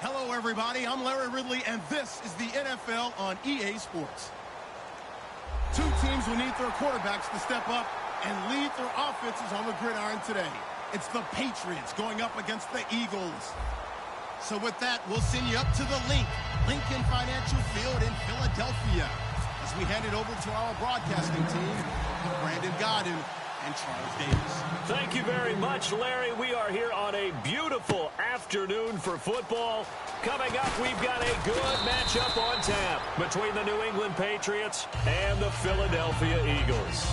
Hello, everybody. I'm Larry Ridley, and this is the NFL on EA Sports. Two teams will need their quarterbacks to step up and lead their offenses on the gridiron today. It's the Patriots going up against the Eagles. So with that, we'll send you up to the Lincoln Financial Field in Philadelphia, as we hand it over to our broadcasting team, Brandon Godden and Charles Davis. Thank you very much, Larry. We are here on a beautiful afternoon for football. Coming up, we've got a good matchup on tap between the New England Patriots and the Philadelphia Eagles.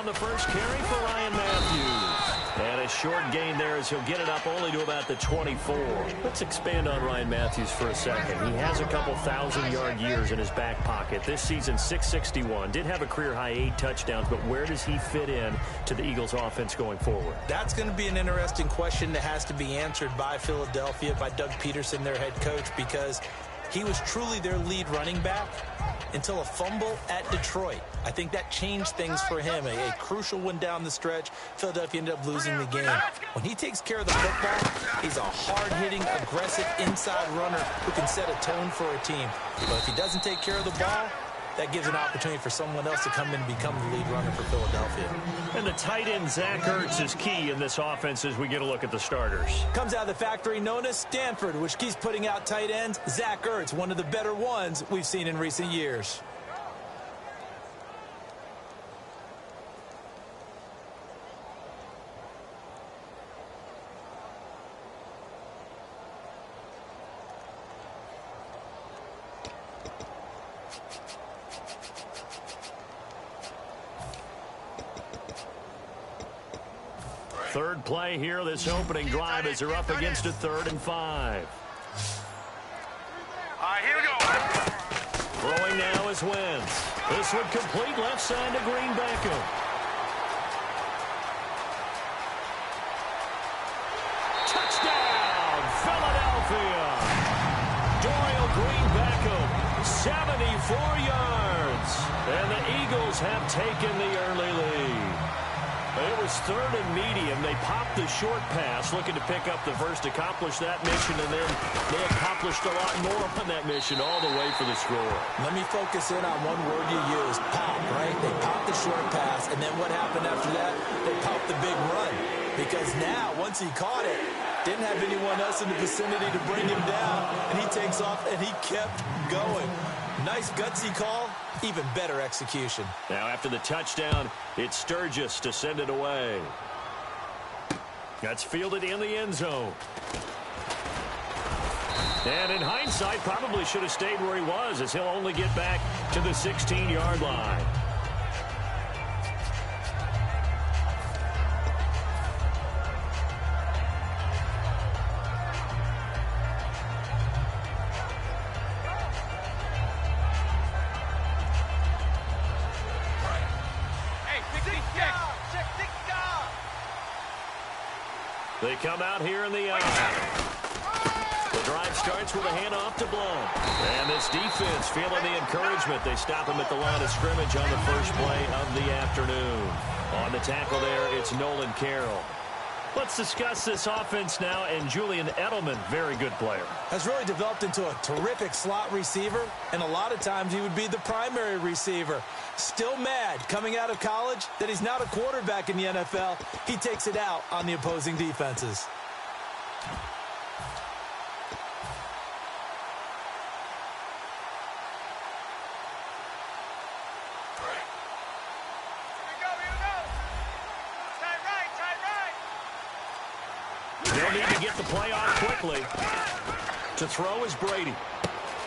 The first carry for Ryan Matthews. And a short gain there as he'll get it up only to about the 24. Let's expand on Ryan Matthews for a second. He has a couple 1,000-yard years in his back pocket. This season, 661. Did have a career-high 8 touchdowns, but where does he fit in to the Eagles' offense going forward? That's going to be an interesting question that has to be answered by Philadelphia, by Doug Peterson, their head coach, because he was truly their lead running back until a fumble at Detroit. I think that changed things for him. A crucial one down the stretch. Philadelphia ended up losing the game. When he takes care of the football, he's a hard-hitting, aggressive inside runner who can set a tone for a team. But if he doesn't take care of the ball, that gives an opportunity for someone else to come in and become the lead runner for Philadelphia. And the tight end, Zach Ertz, is key in this offense as we get a look at the starters. Comes out of the factory known as Stanford, which keeps putting out tight ends. Zach Ertz, one of the better ones we've seen in recent years. Third play here, this opening drive, as they're up against a 3rd and 5. Here we go. Throwing now is Wentz. This would complete left side to Green Beckham. Touchdown, Philadelphia. Doyle Green Beckham, 74 yards. And the Eagles have taken the early lead. It was 3rd and medium. They popped the short pass, looking to pick up the first, accomplish that mission, and then they accomplished a lot more on that mission all the way for the score. Let me focus in on one word you used, pop, right? They popped the short pass, and then what happened after that? They popped the big run. Because now, once he caught it, didn't have anyone else in the vicinity to bring him down, and he takes off, and he kept going. Nice gutsy call, even better execution. Now after the touchdown, it's Sturgis to send it away. That's fielded in the end zone. And in hindsight, probably should have stayed where he was, as he'll only get back to the 16-yard line. They come out here in the The drive starts with a handoff to Blum. And this defense feeling the encouragement. They stop him at the line of scrimmage on the first play of the afternoon. On the tackle there, it's Nolan Carroll. Let's discuss this offense now, and Julian Edelman, very good player. Has really developed into a terrific slot receiver, and a lot of times he would be the primary receiver. Still mad coming out of college that he's not a quarterback in the NFL. He takes it out on the opposing defenses. They'll need to get the play off quickly. To throw is Brady.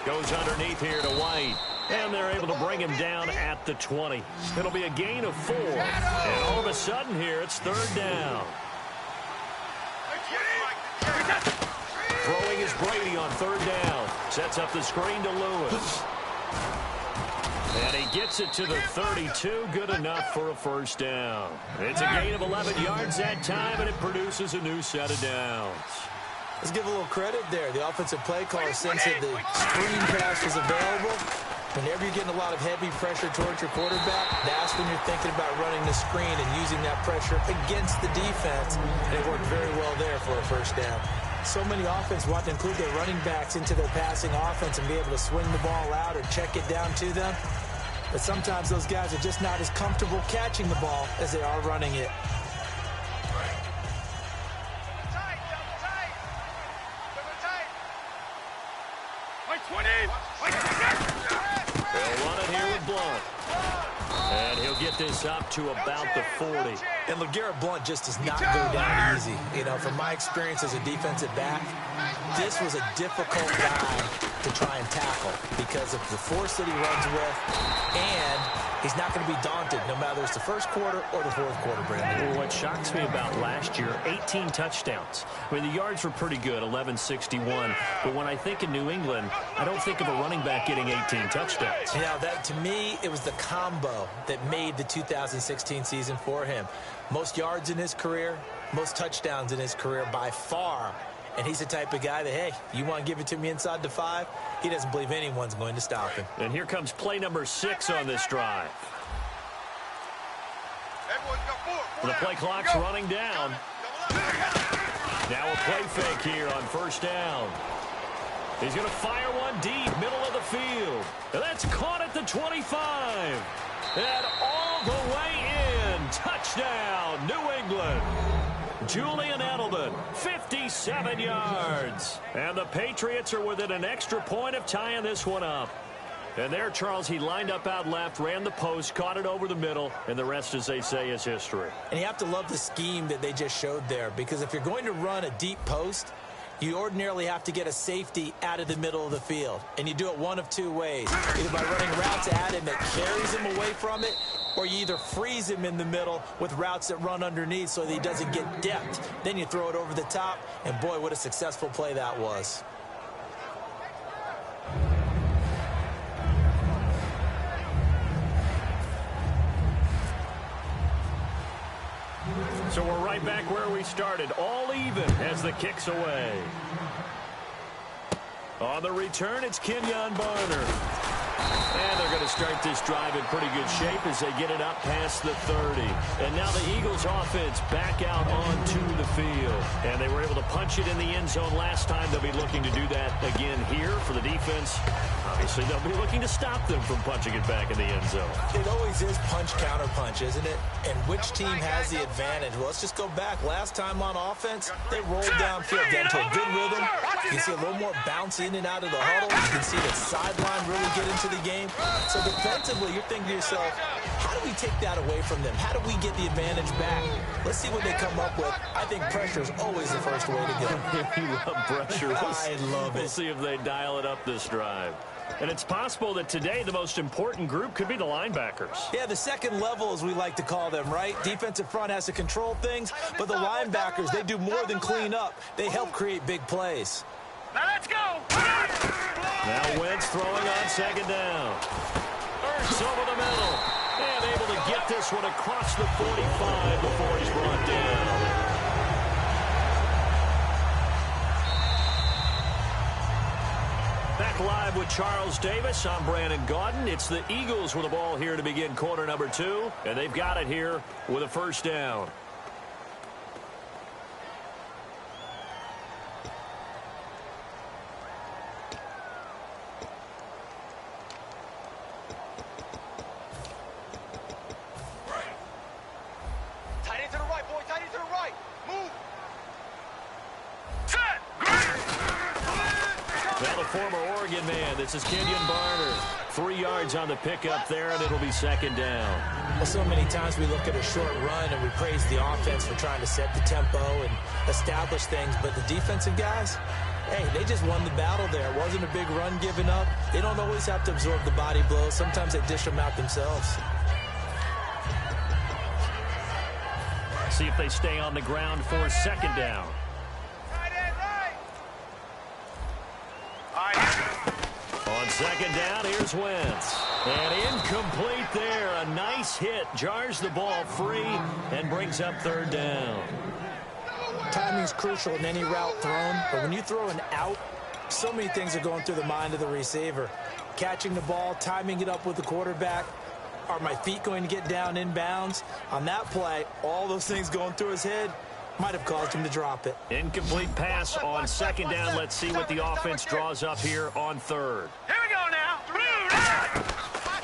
Goes underneath here to White. And they're able to bring him down at the 20. It'll be a gain of 4. And all of a sudden here, it's 3rd down. Brady on third down. Sets up the screen to Lewis. And he gets it to the 32. Good enough for a first down. It's a gain of 11 yards that time, and it produces a new set of downs. Let's give a little credit there. The offensive play caller sensed that the screen pass was available. Whenever you're getting a lot of heavy pressure towards your quarterback, that's when you're thinking about running the screen and using that pressure against the defense. And it worked very well there for a first down. So many offenses want to include their running backs into their passing offense and be able to swing the ball out or check it down to them. But sometimes those guys are just not as comfortable catching the ball as they are running it. They'll run it here with Blunt. And he'll get this up to about the 40. And LeGarrette Blunt just does not go down easy. You know, from my experience as a defensive back, this was a difficult guy to try and tackle because of the force that he runs with, and he's not going to be daunted no matter it's the first quarter or the fourth quarter, Brandon. Well, what shocks me about last year, 18 touchdowns. I mean, the yards were pretty good, 1161. But when I think of New England, I don't think of a running back getting 18 touchdowns. You know, that to me, it was the combo that made the 2016 season for him. Most yards in his career, most touchdowns in his career by far. And he's the type of guy that, hey, you want to give it to me inside the 5? He doesn't believe anyone's going to stop him. And here comes play number 6 on this drive. The play clock's running down. Now a play fake here on first down. He's going to fire one deep, middle of the field. And that's caught at the 25. And all the way in. Touchdown, New England. Julian Edelman, 57 yards. And the Patriots are within an extra point of tying this one up. And there, Charles, he lined up out left, ran the post, caught it over the middle, and the rest, as they say, is history. And you have to love the scheme that they just showed there, because if you're going to run a deep post, you ordinarily have to get a safety out of the middle of the field. And you do it one of two ways. Either by running routes at him that carries him away from it, or you either freeze him in the middle with routes that run underneath so that he doesn't get depth. Then you throw it over the top, and boy, what a successful play that was. So we're right back where we started, all even as the kick's away. On the return, it's Kenyon Barner. And they're going to start this drive in pretty good shape as they get it up past the 30. And now the Eagles offense back out onto the field. And they were able to punch it in the end zone last time. They'll be looking to do that again here for the defense. Obviously, they'll be looking to stop them from punching it back in the end zone. It always is punch-counter-punch, isn't it? And which team has the advantage? Well, let's just go back. Last time on offense, they rolled downfield, get into a good rhythm. You can see a little more bounce in and out of the huddle. You can see the sideline really get into the game. So defensively, you're thinking to yourself, how do we take that away from them? How do we get the advantage back? Let's see what they come up with. I think pressure is always the first way to go. You love pressure. I love it. We'll see if they dial it up this drive. And it's possible that today the most important group could be the linebackers. Yeah, the second level, as we like to call them, right? Defensive front has to control things, but the linebackers, they do more than clean up. They help create big plays. Now let's go! Now Wentz throwing on second down. Ertz over the middle. And able to get this one across the 45 before he's brought down. Back live with Charles Davis. I'm Brandon Gaudin. It's the Eagles with the ball here to begin quarter number 2. And they've got it here with a first down. Former Oregon man, this is Kenyon Barner. 3 yards on the pickup there, and it'll be second down. Well, so many times we look at a short run and we praise the offense for trying to set the tempo and establish things, but the defensive guys, hey, they just won the battle there. It wasn't a big run given up. They don't always have to absorb the body blows. Sometimes they dish them out themselves. See if they stay on the ground for second down. Second down, here's Wentz. And incomplete there. A nice hit. Jars the ball free and brings up third down. Timing is crucial in any route thrown, but when you throw an out, so many things are going through the mind of the receiver. Catching the ball, timing it up with the quarterback. Are my feet going to get down inbounds? On that play, all those things going through his head might have caused him to drop it. Incomplete pass on second down. Let's see what the offense draws up here on third. Here we go now.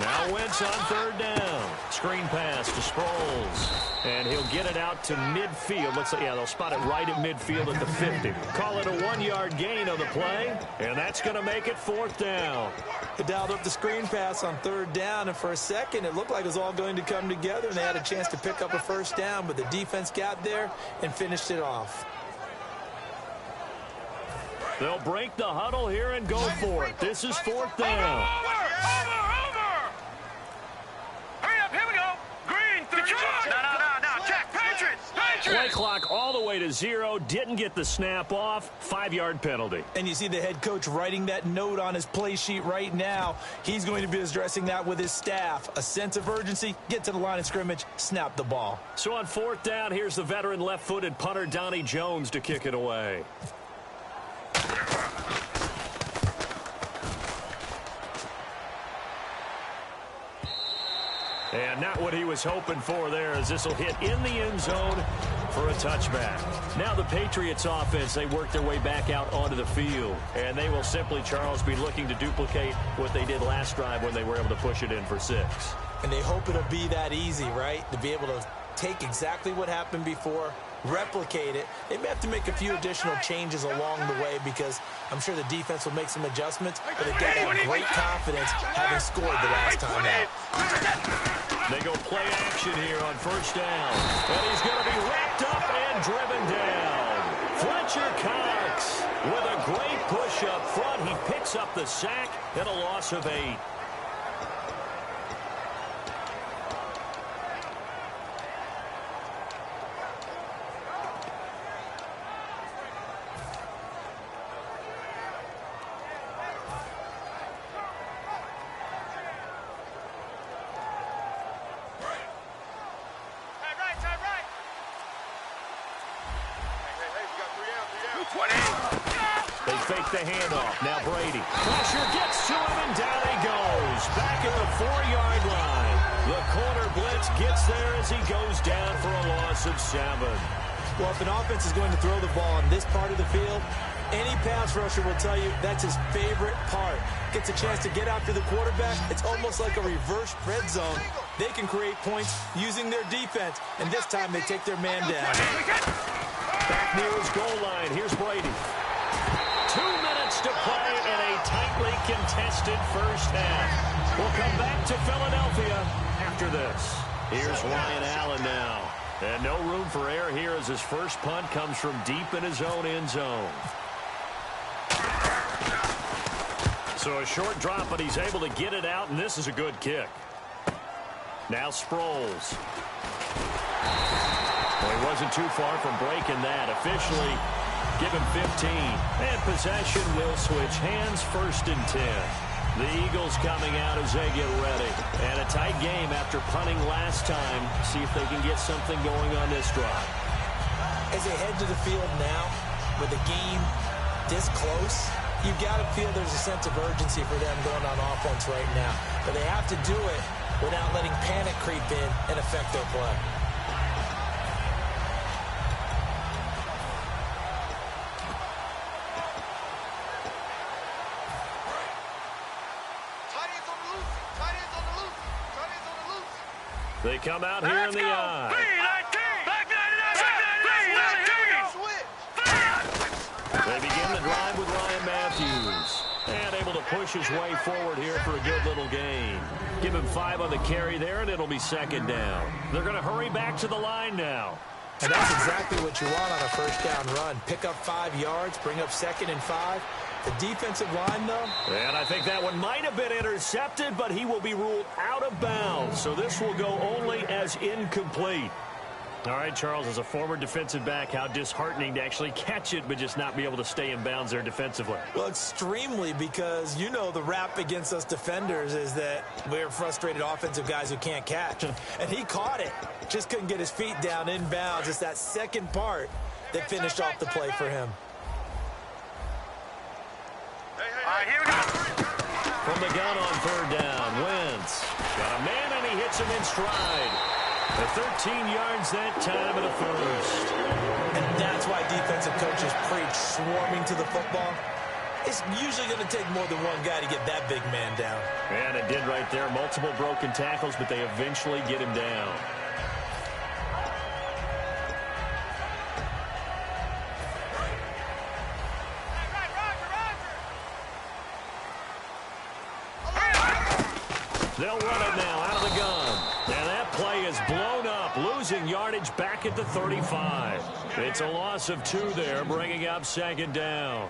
Now Wentz on third down. Screen pass to Sproles. And he'll get it out to midfield. Looks like, yeah, they'll spot it right at midfield at the 50. Call it a 1-yard gain on the play. And that's going to make it fourth down. They dialed up the screen pass on third down, and for a second it looked like it was all going to come together, and they had a chance to pick up a first down, but the defense got there and finished it off. They'll break the huddle here and go for it. This is fourth down. Over! Hurry up, here we go. Green, 30 yards. No. Check, Patriots. Play clock all the way to 0. Didn't get the snap off. 5-yard penalty. And you see the head coach writing that note on his play sheet right now. He's going to be addressing that with his staff. A sense of urgency, get to the line of scrimmage, snap the ball. So on fourth down, here's the veteran left-footed punter Donnie Jones to kick it away. And not what he was hoping for there, as this will hit in the end zone for a touchback. Now the Patriots offense, they work their way back out onto the field. And they will simply, Charles, be looking to duplicate what they did last drive when they were able to push it in for 6. And they hope it'll be that easy, right? To be able to take exactly what happened before, replicate it. They may have to make a few additional changes along the way because I'm sure the defense will make some adjustments, but they've got to have great confidence having scored the last time out. They go play action here on first down. And he's going to be wrapped up and driven down. Fletcher Cox with a great push up front. He picks up the sack and a loss of 8. They fake the handoff. Now Brady. Pressure gets to him, and down he goes. Back at the 4-yard line. The corner blitz gets there as he goes down for a loss of 7. Well, if an offense is going to throw the ball on this part of the field, any pass rusher will tell you that's his favorite part. Gets a chance to get after the quarterback. It's almost like a reverse red zone. They can create points using their defense, and this time they take their man down. Back near his goal line. Here's Brady. 2 minutes to play in a tightly contested first half. We'll come back to Philadelphia after this. Here's Ryan Allen now. And no room for error here as his first punt comes from deep in his own end zone. So a short drop, but he's able to get it out, and this is a good kick. Now Sproles. Well, he wasn't too far from breaking that. Officially, give him 15. And possession will switch hands, 1st and 10. The Eagles coming out as they get ready. And a tight game after punting last time. See if they can get something going on this drive. As they head to the field now, with the game this close, you've got to feel there's a sense of urgency for them going on offense right now. But they have to do it without letting panic creep in and affect their play. They come out here in the eye. They begin the drive with Ryan Matthews. And able to push his way forward here for a good little gain. Give him 5 on the carry there, and it'll be 2nd down. They're going to hurry back to the line now. And that's exactly what you want on a first down run. Pick up 5 yards, bring up 2nd and 5. The defensive line, though. And I think that one might have been intercepted, but he will be ruled out of bounds. So this will go only as incomplete. All right, Charles, as a former defensive back, how disheartening to actually catch it but just not be able to stay in bounds there defensively. Well, extremely, because you know the rap against us defenders is that we're frustrated offensive guys who can't catch. And he caught it. Just couldn't get his feet down in bounds. It's that second part that finished off the play for him. All right, here we go. From the gun on third down, Wentz got a man and he hits him in stride. The 13 yards that time and a first. And that's why defensive coaches preach swarming to the football. It's usually going to take more than one guy to get that big man down. And it did right there. Multiple broken tackles, but they eventually get him down. They'll run it now out of the gun. And that play is blown up, losing yardage back at the 35. It's a loss of 2 there, bringing up second down.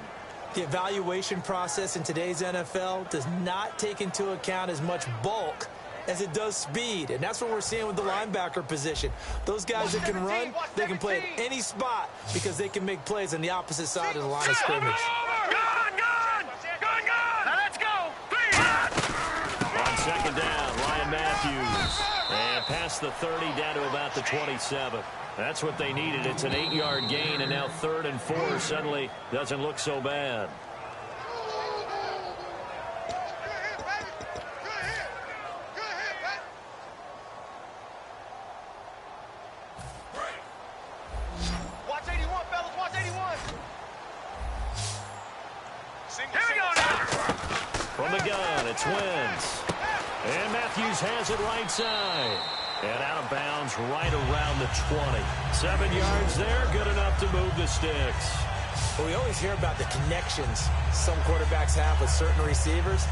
The evaluation process in today's NFL does not take into account as much bulk as it does speed. And that's what we're seeing with the linebacker position. Those guys that can run, they can play at any spot because they can make plays on the opposite side of the line of scrimmage. Second down, Ryan Matthews. And past the 30 down to about the 27. That's what they needed. It's an 8-yard gain, and now 3rd and 4 suddenly doesn't look so bad. Watch 81, fellas. Watch 81. Here we go now. From the gun, it's Wentz. And Matthews has it right side. And out of bounds right around the 20. 7 yards there, good enough to move the sticks. Well, we always hear about the connections some quarterbacks have with certain receivers.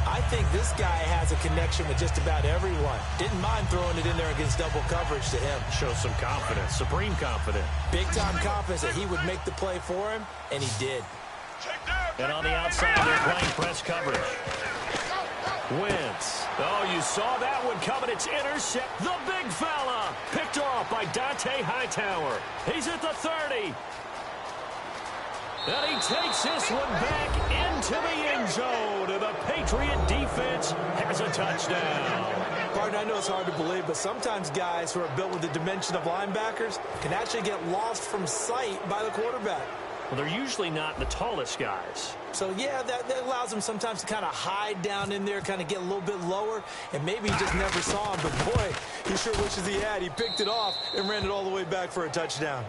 I think this guy has a connection with just about everyone. Didn't mind throwing it in there against double coverage to him. Shows some confidence, supreme confidence. Big-time confidence that he would make the play for him, and he did. And on the outside, they're playing press coverage. Wentz. Oh, you saw that one coming. It's intercept. The big fella. Picked off by Dante Hightower. He's at the 30. And he takes this one back into the end zone. And the Patriot defense has a touchdown. Partner, I know it's hard to believe, but sometimes guys who are built with the dimension of linebackers can actually get lost from sight by the quarterback. Well, they're usually not the tallest guys. So, yeah, that allows them sometimes to kind of hide down in there, kind of get a little bit lower, and maybe he just never saw him. But, boy, he sure wishes he had. He picked it off and ran it all the way back for a touchdown.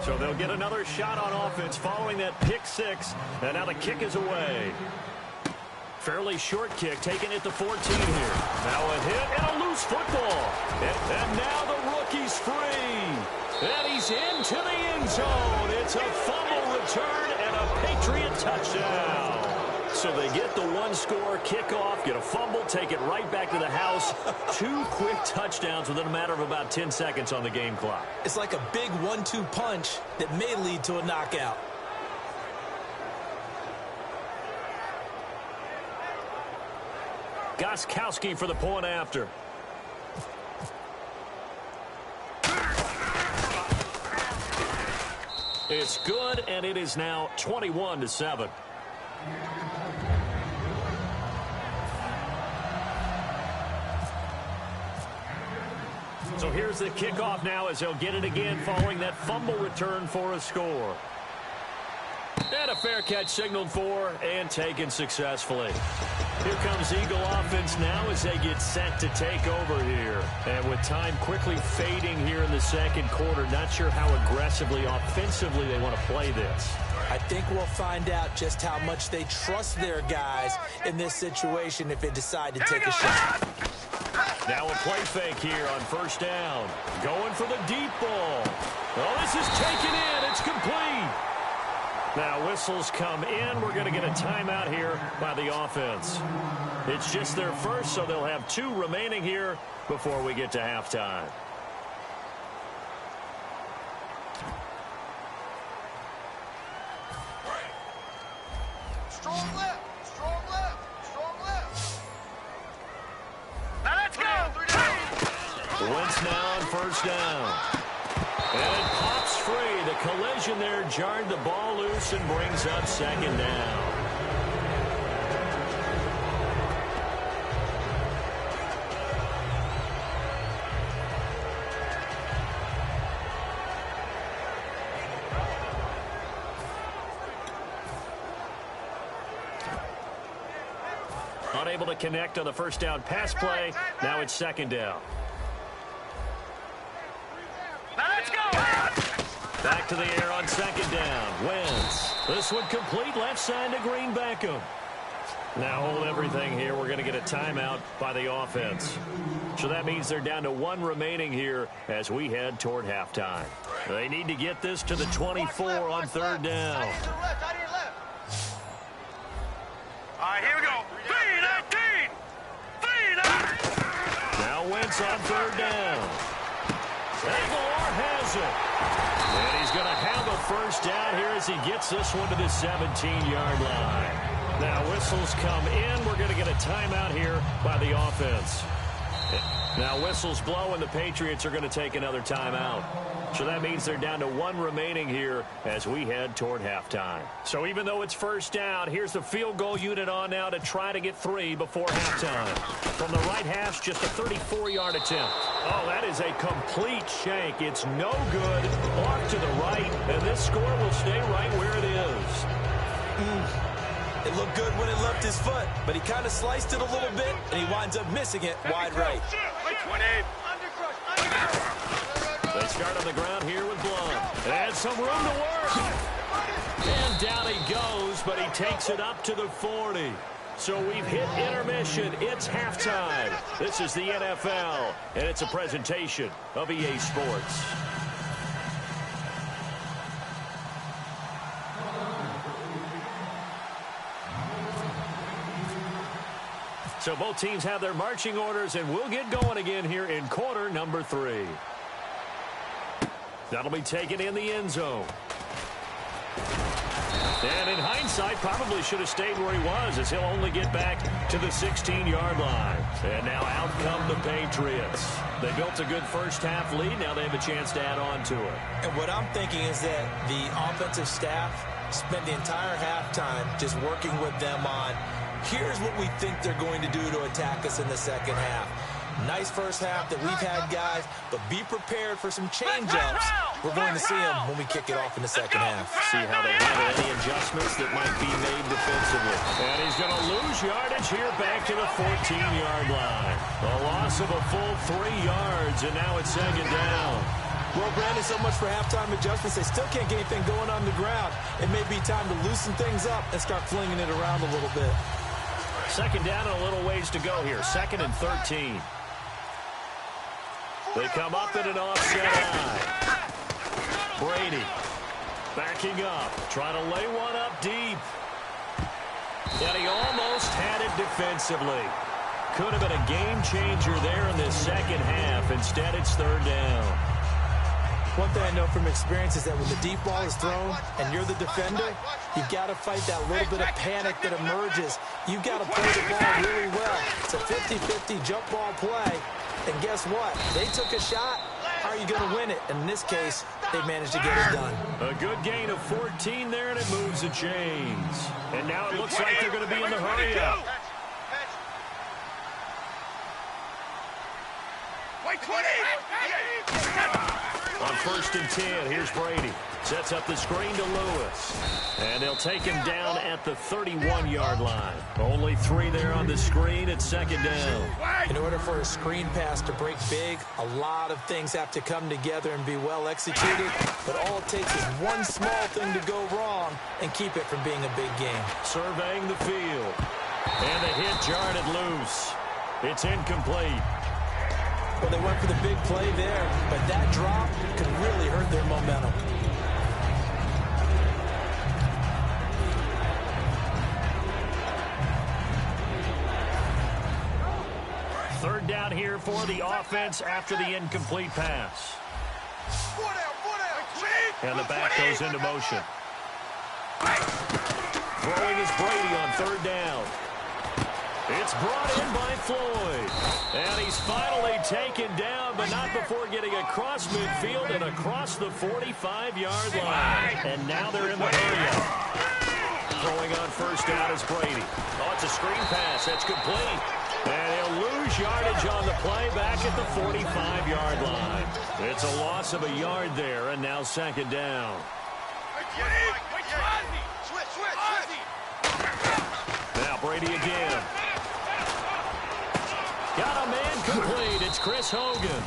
So they'll get another shot on offense following that pick 6, and now the kick is away. Fairly short kick, taken at the 14 here. Now a hit and a loose football. And now the rookie's free. And he's into the end zone. It's a fumble return and a Patriot touchdown. So they get the one-score kickoff, get a fumble, take it right back to the house. 2 quick touchdowns within a matter of about 10 seconds on the game clock. It's like a big 1-2 punch that may lead to a knockout. Gostkowski for the point after. It's good, and it is now 21-7. So here's the kickoff now as they'll get it again following that fumble return for a score. And a fair catch signaled for and taken successfully. Here comes Eagle offense now as they get set to take over here. And with time quickly fading here in the second quarter, not sure how aggressively, offensively they want to play this. I think we'll find out just how much they trust their guys in this situation if they decide to take a shot. Now a play fake here on first down. Going for the deep ball. Oh, this is taken in. It's complete. Now whistles come in. We're going to get a timeout here by the offense. It's just their first, so they'll have 2 remaining here before we get to halftime. Strong left, strong left, strong left. Wentz now on first down. And it pops free. The collision there jarred the ball loose and brings up second down. Unable to connect on the first down pass play. Now it's second down. Now let's go. Back to the air on second down. Wentz. This one complete left side to Green Beckham. Now hold everything here. We're going to get a timeout by the offense. So that means they're down to one remaining here as we head toward halftime. They need to get this to the 24 on third down. All right, here we go. 3-19. 3-19. Now Wentz on third down. Aguilar has it. And he's going to have a first down here as he gets this one to the 17-yard line. Now whistles come in. We're going to get a timeout here by the offense. Now whistles blow and the Patriots are going to take another timeout. So that means they're down to one remaining here as we head toward halftime. So even though it's first down, here's the field goal unit on now to try to get 3 before halftime. From the right hash, just a 34-yard attempt. Oh, that is a complete shank. It's no good. Off to the right, and this score will stay right where it is. It looked good when it left his foot, but he kind of sliced it a little bit, and he winds up missing it wide right. They start on the ground here with Blunt. And some room to work. And down he goes, but he takes it up to the 40. So we've hit intermission. It's halftime. This is the NFL, and it's a presentation of EA Sports. So both teams have their marching orders, and we'll get going again here in quarter number 3. That'll be taken in the end zone. And in hindsight, probably should have stayed where he was, as he'll only get back to the 16-yard line. And now out come the Patriots. They built a good first-half lead. Now they have a chance to add on to it. And what I'm thinking is that the offensive staff spent the entire halftime just working with them on, here's what we think they're going to do to attack us in the second half. Nice first half that we've had, guys, but be prepared for some change-ups. We're going to see them when we kick it off in the second half. See how they handle any adjustments that might be made defensively. And he's going to lose yardage here back to the 14-yard line. A loss of a full 3 yards, and now it's second down. Well, Brandon, so much for halftime adjustments. They still can't get anything going on the ground. It may be time to loosen things up and start flinging it around a little bit. Second down and a little ways to go here. 2nd and 13. They come up in an offset eye. Brady backing up, trying to lay one up deep. And he almost had it defensively. Could have been a game changer there in this second half. Instead, it's third down. One thing I know from experience is that when the deep ball is thrown and you're the defender, you've got to fight that little bit of panic that emerges. You've got to play the ball really well. It's a 50-50 jump ball play. And guess what? They took a shot. How are you going to win it? And in this case, they managed to get it done. A good gain of 14 there, and it moves the chains. And now it looks like they're going to be in the hurry-up. On 1st and 10, here's Brady. Sets up the screen to Lewis. And they'll take him down at the 31-yard line. Only 3 there on the screen. It's second down. In order for a screen pass to break big, a lot of things have to come together and be well executed. But all it takes is one small thing to go wrong and keep it from being a big game. Surveying the field. And the hit jarred it loose. It's incomplete. Well, they went for the big play there, but that drop could really hurt their momentum. Third down here for the offense after the incomplete pass. And the back goes into motion. Throwing is Brady on third down. It's brought in by Floyd. And he's finally taken down, but not before getting across midfield and across the 45-yard line. And now they're in the area. Throwing on first down is Brady. Oh, it's a screen pass. That's complete. And he'll lose yardage on the play back at the 45-yard line. It's a loss of a yard there, and now second down. Now Brady again. Got a man complete. It's Chris Hogan.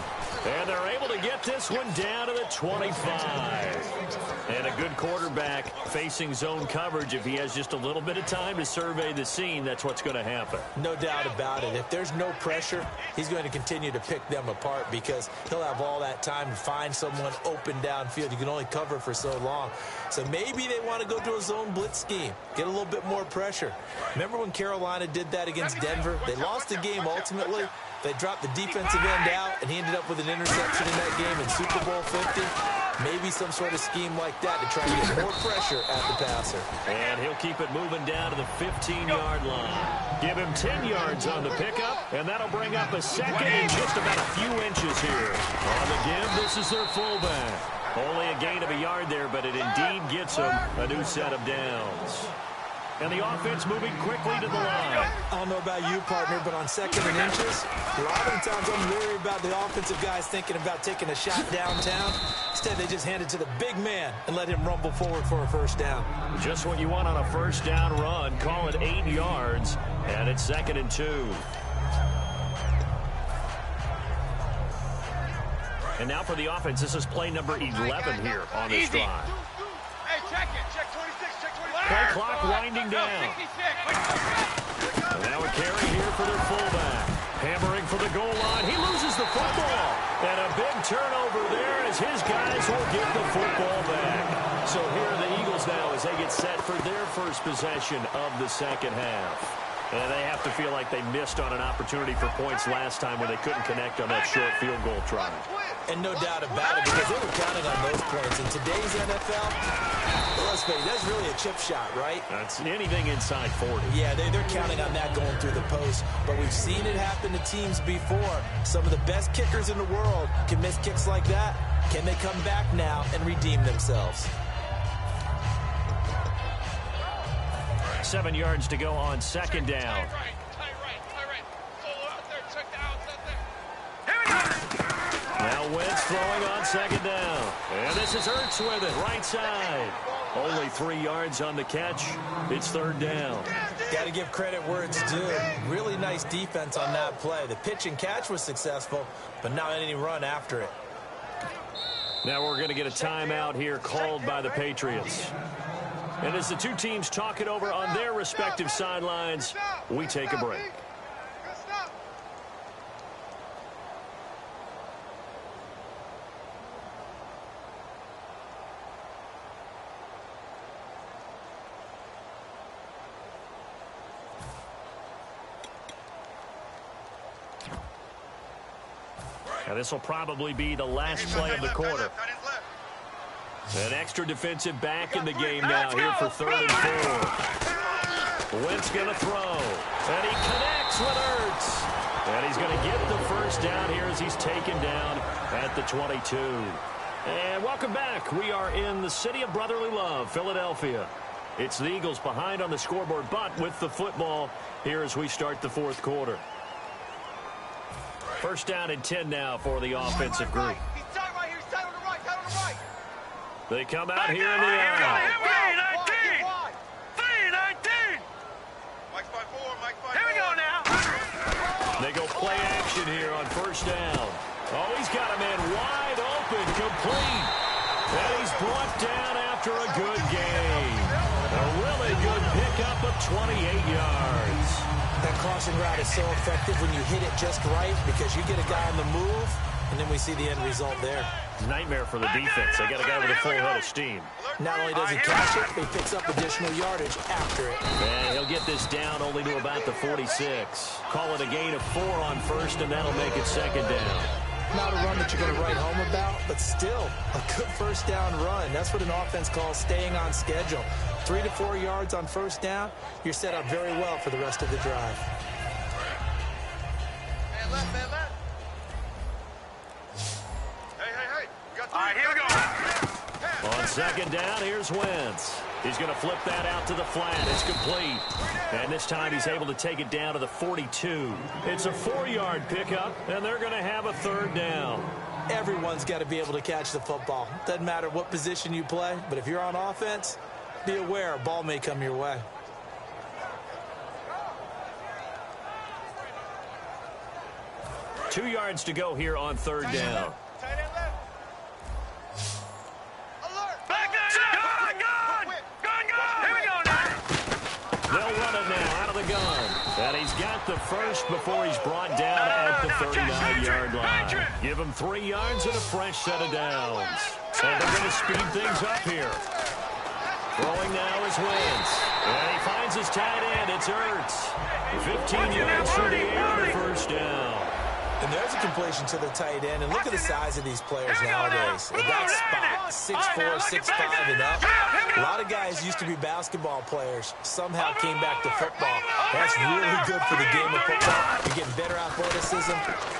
And they're able to get this one down to the 25. And a good quarterback facing zone coverage. If he has just a little bit of time to survey the scene, that's what's going to happen. No doubt about it. If there's no pressure, he's going to continue to pick them apart because he'll have all that time to find someone open downfield. You can only cover for so long. So maybe they want to go to a zone blitz scheme, get a little bit more pressure. Remember when Carolina did that against Denver? They lost the game ultimately. They dropped the defensive end out, and he ended up with an interception in that game in Super Bowl 50. Maybe some sort of scheme like that to try to get more pressure at the passer. And he'll keep it moving down to the 15-yard line. Give him 10 yards on the pickup, and that'll bring up a second and just about a few inches here. On the give, this is their fullback. Only a gain of a yard there, but it indeed gets them a new set of downs. And the offense moving quickly to the line. I don't know about you, partner, but on second and inches, a lot of times I'm worried about the offensive guys thinking about taking a shot downtown. Instead, they just hand it to the big man and let him rumble forward for a first down. Just what you want on a first down run. Call it 8 yards, and it's 2nd and 2. And now for the offense, this is play number 11 here on this drive. Hey, check it. Check 26, check 26. Play clock winding down. And now a carry here for their fullback. Hammering for the goal line. He loses the football. And a big turnover there as his guys will get the football back. So here are the Eagles now as they get set for their first possession of the second half. And they have to feel like they missed on an opportunity for points last time when they couldn't connect on that short field goal try. And no doubt about it, because they were counting on those points. In today's NFL, let's face it, that's really a chip shot, right? That's anything inside 40. Yeah, they're counting on that going through the post. But we've seen it happen to teams before. Some of the best kickers in the world can miss kicks like that. Can they come back now and redeem themselves? 7 yards to go on second down. Now Wentz throwing on second down. And this is Ertz with it, right side. Only 3 yards on the catch. It's third down. Got to give credit where it's due. Really nice defense on that play. The pitch and catch was successful, but not any run after it. Now we're going to get a timeout here called by the Patriots. And as the two teams talk it over on their respective sidelines, we take a break. Now this will probably be the last play of the quarter. An extra defensive back in the game now here for 3rd and 4. Wentz going to throw. And he connects with Ertz. And he's going to get the first down here as he's taken down at the 22. And welcome back. We are in the city of brotherly love, Philadelphia. It's the Eagles behind on the scoreboard, but with the football here as we start the 4th quarter. First down and 10 now for the offensive group. They come out here in the eye. 3-19. Mike's by 4. Here we go now. They go play action here on first down. Oh, he's got a man wide open, complete. And he's brought down after a good game. A really good pickup of 28 yards. That crossing route is so effective when you hit it just right because you get a guy on the move, and then we see the end result there. Nightmare for the defense. They got a guy with a full head of steam. Not only does he catch it, but he picks up additional yardage after it. And he'll get this down only to about the 46. Call it a gain of 4 on first, and that'll make it second down. Not a run that you're going to write home about, but still a good first down run. That's what an offense calls staying on schedule. 3 to 4 yards on first down, you're set up very well for the rest of the drive. All right, here we go. On second down, here's Wentz. He's going to flip that out to the flat. It's complete. And this time he's able to take it down to the 42. It's a 4-yard pickup, and they're going to have a third down. Everyone's got to be able to catch the football. Doesn't matter what position you play, but if you're on offense, be aware a ball may come your way. Two yards to go here on third down. They'll run it now out of the gun. And he's got the first before he's brought down at the 39-yard line. Give him 3 yards and a fresh set of downs. And they're going to speed things up here. Throwing now is Wentz. And he finds his tight end. It's Ertz. 15 yards through the air on the first down. And there's a completion to the tight end. And look at the size of these players nowadays. At that spot, 6'4", 6'5", and up. A lot of guys used to be basketball players. Somehow came back to football. That's really good for the game of football. You're getting better athleticism,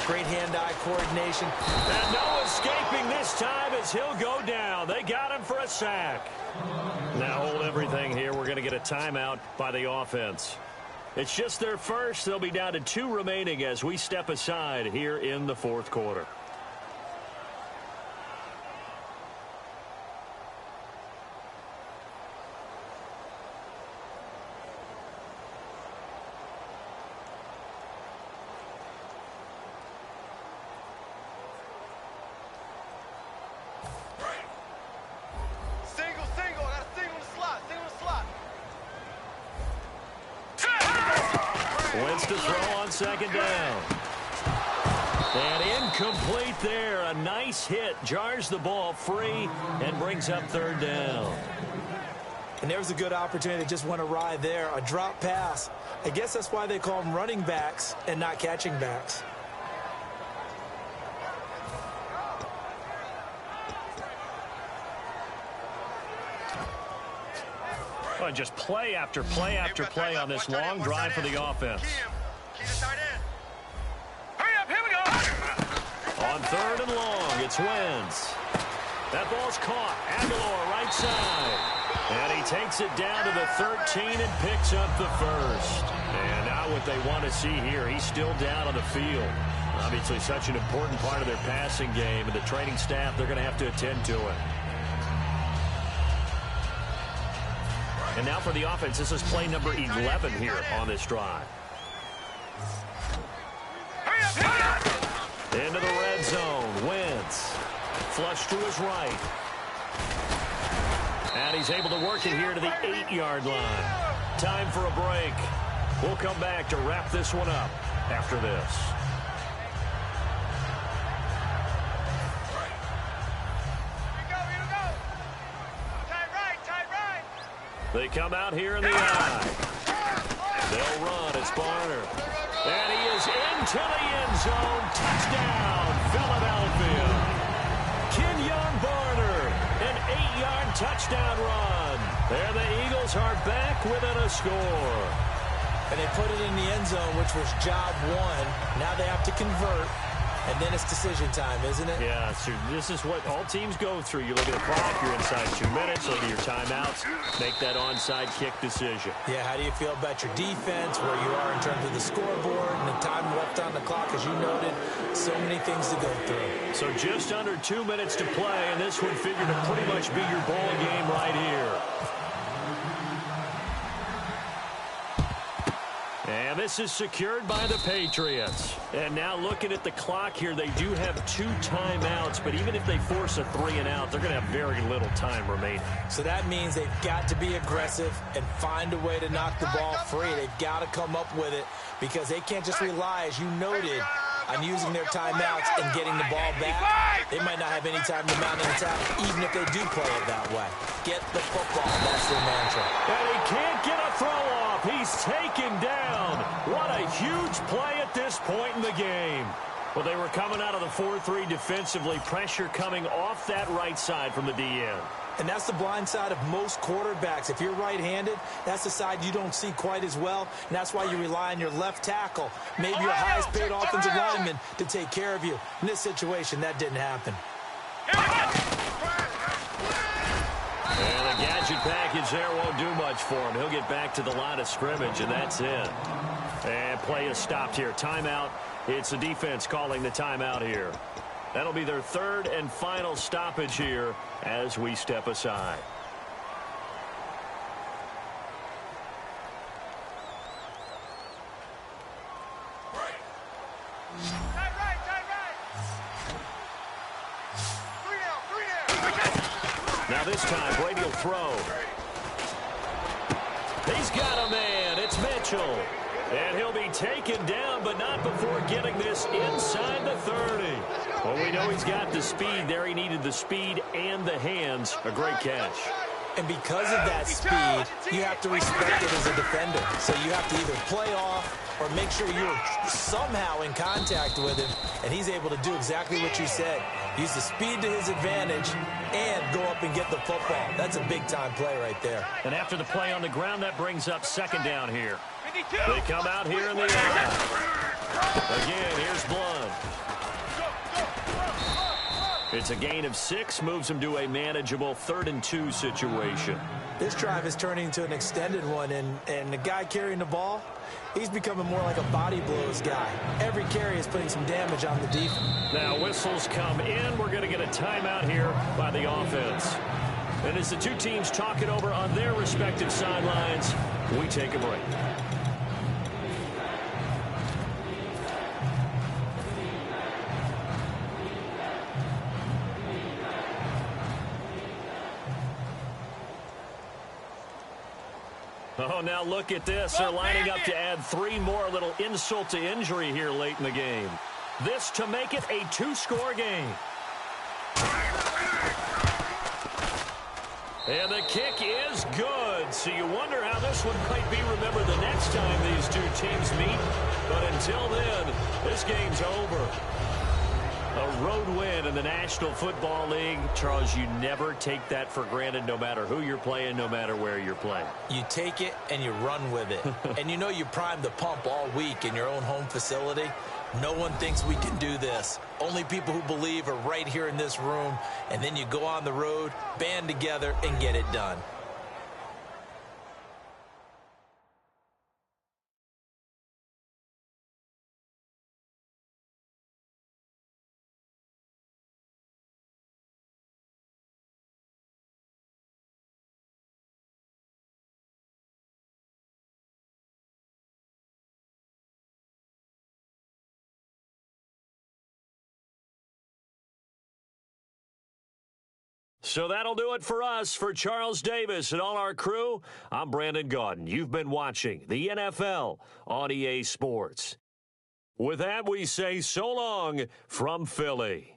great hand-eye coordination. And no escaping this time as he'll go down. They got him for a sack. Now hold everything here. We're going to get a timeout by the offense. It's just their first. They'll be down to 2 remaining as we step aside here in the fourth quarter. Wentz to throw on second down. And incomplete there. A nice hit. Jars the ball free and brings up third down. And there was a good opportunity that just went awry there. A drop pass. I guess that's why they call them running backs and not catching backs. Well, just play after play after play on this long drive for the offense. Hurry up, here we go. On third and long, it's Wentz. That ball's caught. Aguilar right side. And he takes it down to the 13 and picks up the first. And now what they want to see here, he's still down on the field. Obviously such an important part of their passing game, and the training staff, they're going to have to attend to it. And now for the offense, this is play number 11 here on this drive. Into the red zone, Wentz. Flush to his right. And he's able to work it here to the 8-yard line. Time for a break. We'll come back to wrap this one up after this. They come out here in the eye. They'll run. It's Barner. And he is into the end zone. Touchdown, Philadelphia. Kenyon Barner, an 8-yard touchdown run. And the Eagles are back within a score. And they put it in the end zone, which was job one. Now they have to convert. And then it's decision time, isn't it? Yeah, so this is what all teams go through. You look at the clock, you're inside 2 minutes, look at your timeouts, make that onside kick decision. Yeah, how do you feel about your defense, where you are in terms of the scoreboard, and the time left on the clock, as you noted, so many things to go through. So just under 2 minutes to play, and this would figure to pretty much be your ball game right here. And this is secured by the Patriots. And now looking at the clock here, they do have 2 timeouts, but even if they force a 3-and-out, they're going to have very little time remaining. So that means they've got to be aggressive and find a way to knock the ball free. They've got to come up with it because they can't just rely, as you noted, on using their timeouts and getting the ball back. They might not have any time to mount an attack, even if they do play it that way. Get the football. That's their mantra. And he can't get a throw off. He's taken down. What a huge play at this point in the game. Well, they were coming out of the 4-3 defensively. Pressure coming off that right side from the DN. And that's the blind side of most quarterbacks. If you're right-handed, that's the side you don't see quite as well. And that's why you rely on your left tackle, maybe your highest-paid offensive lineman, to take care of you. In this situation, that didn't happen. And the gadget package there won't do much for him. He'll get back to the line of scrimmage, and that's it. And play is stopped here. Timeout. It's the defense calling the timeout here. That'll be their third and final stoppage here as we step aside. Now this time, Brady will throw. He's got a man. It's Mitchell. And he'll be taken down, but not before getting this inside the 30. Well, we know he's got the speed there. He needed the speed and the hands. A great catch. And because of that speed, you have to respect it as a defender. So you have to either play off or make sure you're somehow in contact with him, and he's able to do exactly what you said. Use the speed to his advantage and go up and get the football. That's a big-time play right there. And after the play on the ground, that brings up second down here. They come out here in the air. Again, here's Blunt. It's a gain of 6, moves him to a manageable 3rd and 2 situation. This drive is turning into an extended one, and the guy carrying the ball, he's becoming more like a body blows guy. Every carry is putting some damage on the defense. Now whistles come in. We're going to get a timeout here by the offense. And as the two teams talk it over on their respective sidelines, we take a break. Oh, now look at this. They're lining up to add 3 more. A little insult to injury here late in the game. This to make it a 2-score game. And the kick is good. So you wonder how this one might be remembered the next time these two teams meet. But until then, this game's over. A road win in the National Football League. Charles, you never take that for granted no matter who you're playing, no matter where you're playing. You take it and you run with it. And you know you primed the pump all week in your own home facility. No one thinks we can do this. Only people who believe are right here in this room. And then you go on the road, band together, and get it done. So that'll do it for us. For Charles Davis and all our crew, I'm Brandon Gaudin. You've been watching the NFL on EA Sports. With that, we say so long from Philly.